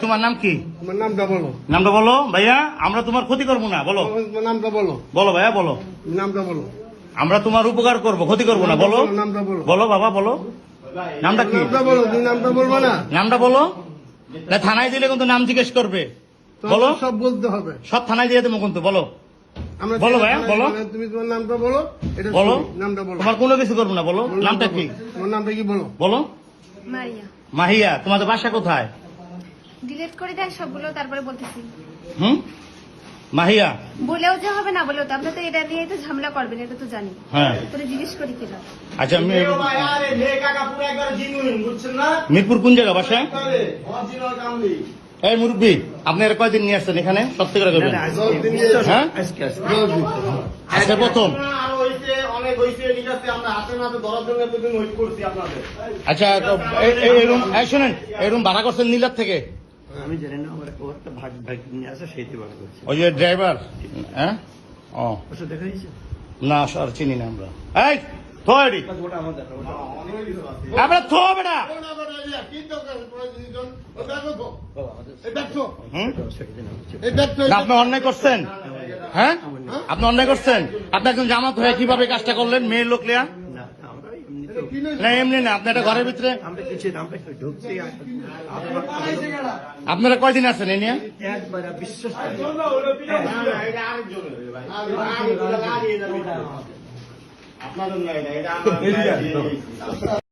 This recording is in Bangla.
তোমার নাম কি? নামটা বলো ভাইয়া, আমরা তোমার ক্ষতি করবো না। বলো নামটা বলো। বলো ভাইয়া বলো নামটা বলো। আমরা তোমার উপকার করবো, ক্ষতি করবো না। বলো নামটা বলো। বলো বাবা বলো নামটা কি? নামটা বলো। তুমি নামটা বলবো না। নামটা বলো। থানায় দিলে কিন্তু নাম জিজ্ঞেস করবে। বলো সব বলতে হবে। সব থানায় দিয়ে দেবো কিন্তু। বলো বলো ভাইয়া বলো। তুমি তোমার নামটা বলো। এটা বলো নামটা বলো। তোমার কোনো কিছু করবো না। বলো নামটা কি? তোমার নামটা কি বলো? বলো মারিয়া। মাহিয়া। তোমাদের বাসা কোথায়? ডিলিট করে দেয় সবগুলো, তারপরে বলতেছি। মাহিয়া বলেও যে হবে না বলেও তো আপনি তো এটা নিয়ে তো ঝামেলা করবেন, এটা তো জানি। হ্যাঁ তোরে জিজ্ঞেস করি কিনা। আচ্ছা মিরপুর কোন জায়গা বাসা? এই মুরব্বী, আপনি এর কয়দিন নিয়ে আসছেন এখানে? সত্যি করে করবেন। হ্যাঁ আজকে প্রথম। আচ্ছা শোনেন, এই রুম ভাড়া করছেন নীলার থেকে? আমি জানি না, আমার একটা ভাগ নিয়ে আসে, সেইটি ভাড়া করছি। ওই যে ড্রাইভার? হ্যাঁ ও ওটা দেখা দিয়েছে না স্যার, চিনি না আমরা। এই থো এডি আমরা থো বেটা। আপনি অন্যায় করছেন। হ্যাঁ আপনি অন্যায় করছেন। আপনি একজন জামাত হয়ে কিভাবে কাজটা করলেন? মেয়ের লোক লিয়া না, এমনি না। আপনি একটা ঘরের ভিতরে আপনারা কয়দিন আছেন এ নিয়ে? একবার বিশ্বাস